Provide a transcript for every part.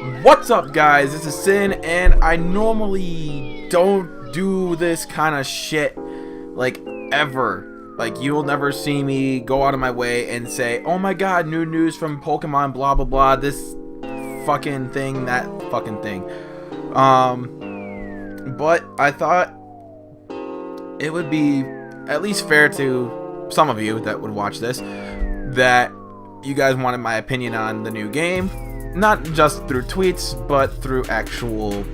What's up, guys? This is Sin, and I normally don't do this kind of shit, like, ever. Like, you'll never see me go out of my way and say, oh my god, new news from Pokemon, blah blah blah, this fucking thing, that fucking thing. But I thought it would be at least fair to some of you that would watch this, that you guys wanted my opinion on the new game. Not just through tweets, but through actual,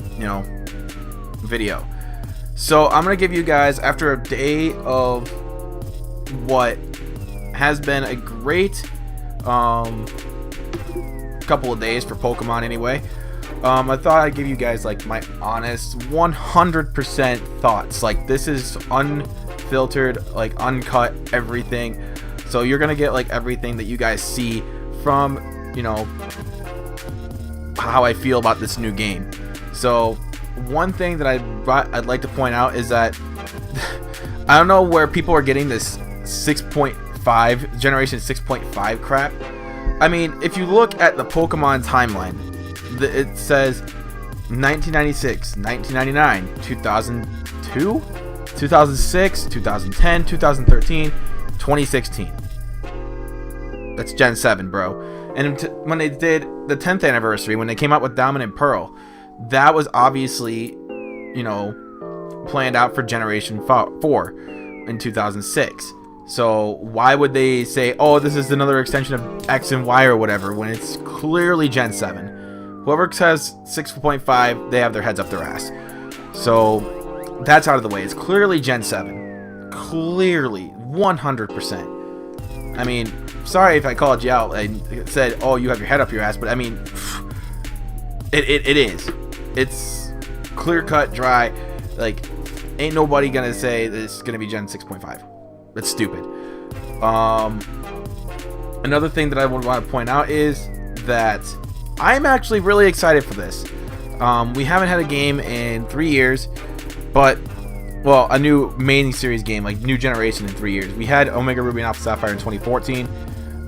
video. So I'm going to give you guys, after a day of what has been a great couple of days for Pokemon anyway, I thought I'd give you guys like my honest 100% thoughts. Like, this is unfiltered, like uncut, everything. So you're going to get like everything that you guys see from, how I feel about this new game. So one thing that I'd like to point out is that I don't know where people are getting this 6.5 generation 6.5 crap. I mean, if you look at the Pokemon timeline, it says 1996, 1999, 2002, 2006, 2010, 2013, 2016. That's Gen 7, bro. And when they did the 10th anniversary, when they came out with Diamond and Pearl, that was obviously, planned out for Generation 4 in 2006. So why would they say, oh, this is another extension of X and Y or whatever, when it's clearly Gen 7? Whoever says 6.5, they have their heads up their ass. So that's out of the way. It's clearly Gen 7. Clearly, 100%. I mean, sorry if I called you out and said, oh, you have your head up your ass, but I mean, it is. It's clear cut, dry. Like, ain't nobody gonna say this is gonna be Gen 6.5. That's stupid. Another thing that I would want to point out is that I'm actually really excited for this. We haven't had a game in 3 years, but, well, a new main series game, like new generation in 3 years. We had Omega Ruby and Alpha Sapphire in 2014,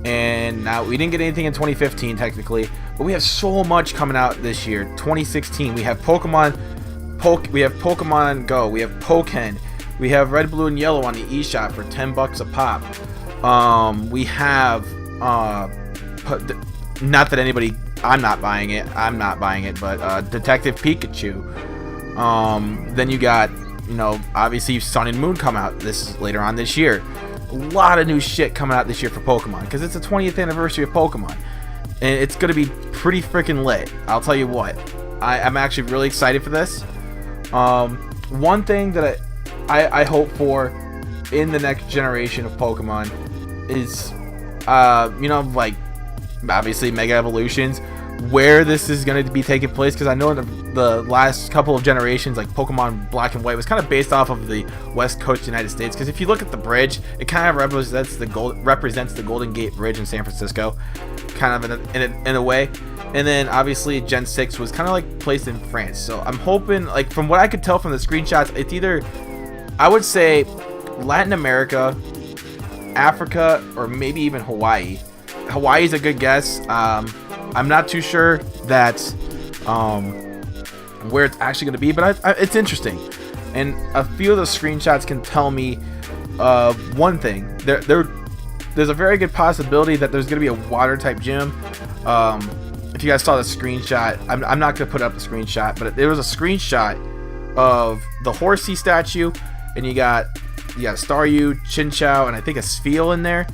and now we didn't get anything in 2015 technically, but we have so much coming out this year. 2016, we have Pokemon Go, we have Pokken, we have Red, Blue, and Yellow on the eShop for $10 a pop. We have not that anybody, I'm not buying it, but Detective Pikachu. Then you got, obviously Sun and Moon come out later on this year. A lot of new shit coming out this year for Pokemon, because it's the 20th anniversary of Pokemon, and it's gonna be pretty freaking lit. I'll tell you what, I'm actually really excited for this. One thing that I hope for in the next generation of Pokemon is, like, obviously Mega Evolutions, where this is going to be taking place, because I know in the last couple of generations, like Pokemon Black and White was kind of based off of the West Coast United States, because if you look at the bridge, it kind of represents the Golden Gate Bridge in San Francisco, kind of in a way. And then obviously Gen 6 was kind of like placed in France. So I'm hoping, like, from what I could tell from the screenshots, it's either, I would say, Latin America, Africa, or maybe even Hawaii. Hawaii's a good guess. I'm not too sure that where it's actually going to be, but it's interesting. And a few of the screenshots can tell me one thing. There's a very good possibility that there's going to be a water type gym. If you guys saw the screenshot, I'm not going to put up the screenshot, but there was a screenshot of the Horsey statue, and you got Staryu, Chinchou, and I think a Spheal in there.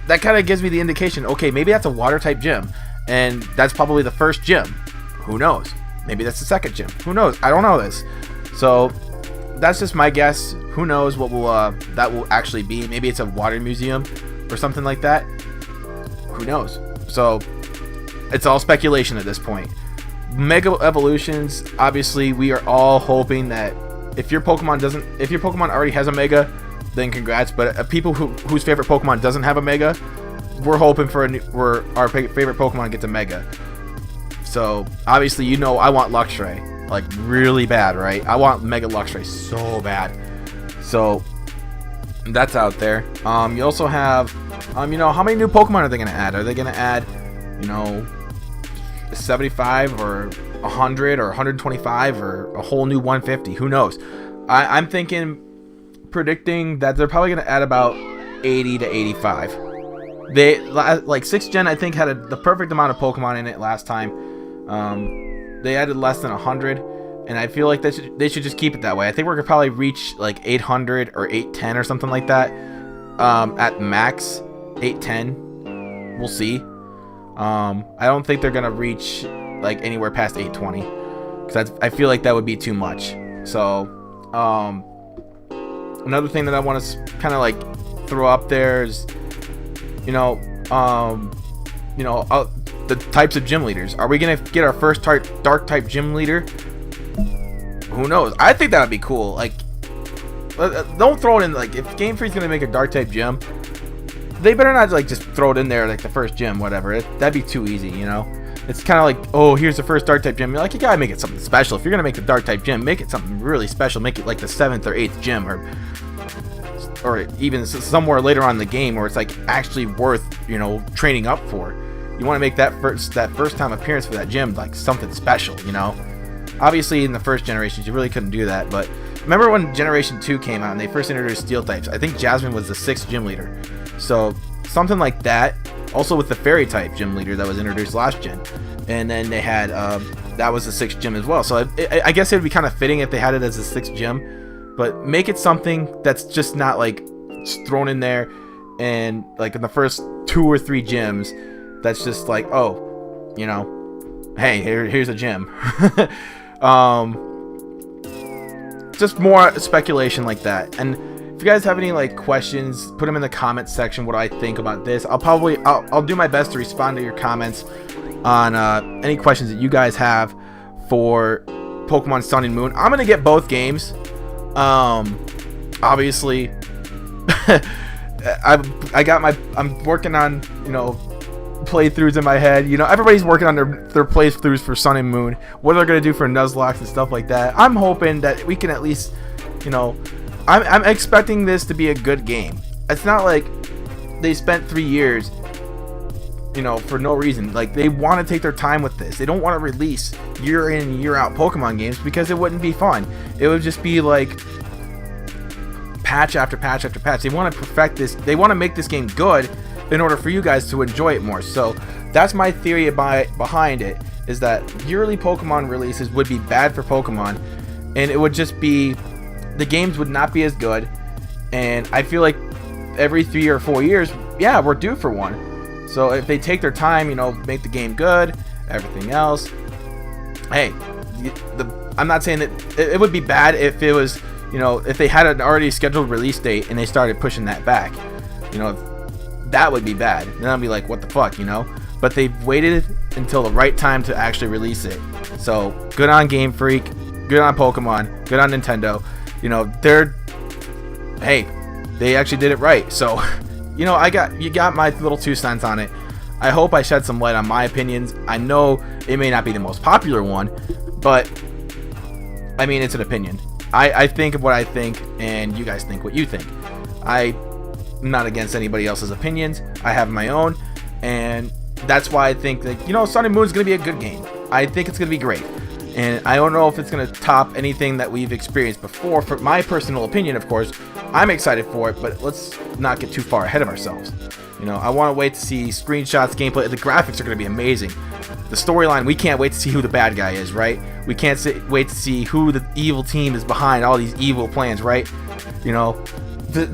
That kind of gives me the indication, okay, maybe that's a water type gym, and that's probably the first gym. Who knows? Maybe that's the second gym. Who knows? I don't know this. So that's just my guess. Who knows what that will actually be? Maybe it's a water museum or something like that. Who knows? So it's all speculation at this point. Mega Evolutions, obviously, we are all hoping that if your Pokemon already has a Mega, then congrats. But people whose favorite Pokemon doesn't have a Mega, we're hoping for our favorite Pokemon gets a Mega. So obviously, I want Luxray, like, really bad, right? I want Mega Luxray so bad. So that's out there. You also have, how many new Pokemon are they gonna add? Are they gonna add, 75 or 100 or 125 or a whole new 150. Who knows? I'm predicting that they're probably going to add about 80 to 85. They like 6th gen I think had the perfect amount of Pokemon in it last time. They added less than 100, and I feel like they should just keep it that way. I think we're gonna probably reach like 800 or 810 or something like that. At max 810. We'll see. I don't think they're gonna reach like anywhere past 820, because I feel like that would be too much. So another thing that I want to kind of like throw up there is, the types of gym leaders. Are we gonna get our first dark type gym leader? Who knows? I think that would be cool. Like, don't throw it in. Like, if Game Freak's gonna make a dark type gym, they better not like just throw it in there like the first gym, whatever. That'd be too easy, It's kind of like, oh, here's the first dark type gym. You're like, you gotta make it something special. If you're gonna make the dark type gym, make it something really special. Make it like the 7th or 8th gym, or even somewhere later on in the game where it's like actually worth training up for. You want to make that first time appearance for that gym like something special. Obviously in the first generations you really couldn't do that, but remember when Generation 2 came out and they first introduced steel types? I think Jasmine was the 6th gym leader, so something like that. Also with the fairy type gym leader that was introduced last gen, and then they had that was the 6th gym as well. So I guess it would be kind of fitting if they had it as the 6th gym, but make it something that's just not like thrown in there and like in the first 2 or 3 gyms that's just like, oh, hey, here's a gym. Just more speculation like that. And if you guys have any like questions, put them in the comments section what I think about this. I'll do my best to respond to your comments on any questions that you guys have for Pokemon Sun and Moon. I'm gonna get both games. Obviously I'm working on playthroughs in my head. Everybody's working on their playthroughs for Sun and Moon, what they're gonna do for Nuzlocke and stuff like that. I'm hoping that we can at least, I'm expecting this to be a good game. It's not like they spent 3 years for no reason. Like, they want to take their time with this. They don't want to release year in year out Pokemon games because it wouldn't be fun. It would just be like patch after patch after patch. They want to perfect this. They want to make this game good in order for you guys to enjoy it more. So that's my theory behind it, is that yearly Pokemon releases would be bad for Pokemon, and it would just be, the games would not be as good. And I feel like every 3 or 4 years, yeah, we're due for one. So if they take their time, make the game good, everything else, hey, I'm not saying that it would be bad if it was, if they had an already scheduled release date and they started pushing that back. That would be bad. Then I'd be like, what the fuck, But they've waited until the right time to actually release it. So good on Game Freak, good on Pokemon, good on Nintendo. They actually did it right. So, you got my little 2 cents on it. I hope I shed some light on my opinions. I know it may not be the most popular one, but I mean, it's an opinion. I think of what I think, and you guys think what you think. I'm not against anybody else's opinions. I have my own, and that's why I think that, Sun and Moon is going to be a good game. I think it's going to be great, and I don't know if it's going to top anything that we've experienced before. For my personal opinion, of course, I'm excited for it, but let's not get too far ahead of ourselves. I want to wait to see screenshots, gameplay. The graphics are going to be amazing. The storyline, we can't wait to see who the bad guy is, right? We can't wait to see who the evil team is behind all these evil plans, right?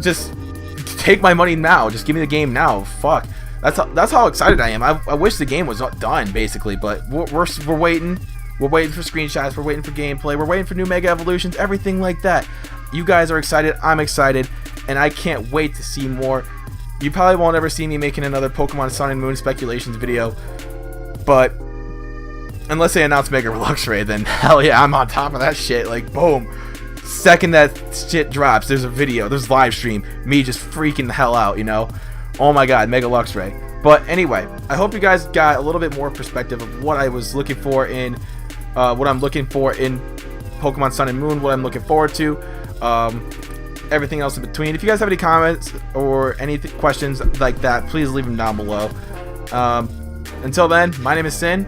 Just take my money now. Just give me the game now. Fuck. That's how excited I am. I wish the game was done, basically, but we're waiting. We're waiting for screenshots. We're waiting for gameplay. We're waiting for new Mega Evolutions, everything like that. You guys are excited. I'm excited, and I can't wait to see more. You probably won't ever see me making another Pokemon Sun and Moon speculations video, but unless they announce Mega Luxray, then hell yeah, I'm on top of that shit. Like, boom. Second that shit drops, there's a video, there's live stream, me just freaking the hell out, Oh my god, Mega Luxray. But anyway, I hope you guys got a little bit more perspective of what I was looking for in, what I'm looking for in Pokemon Sun and Moon, what I'm looking forward to, everything else in between. If you guys have any comments or any questions like that, please leave them down below. Until then, my name is Sin.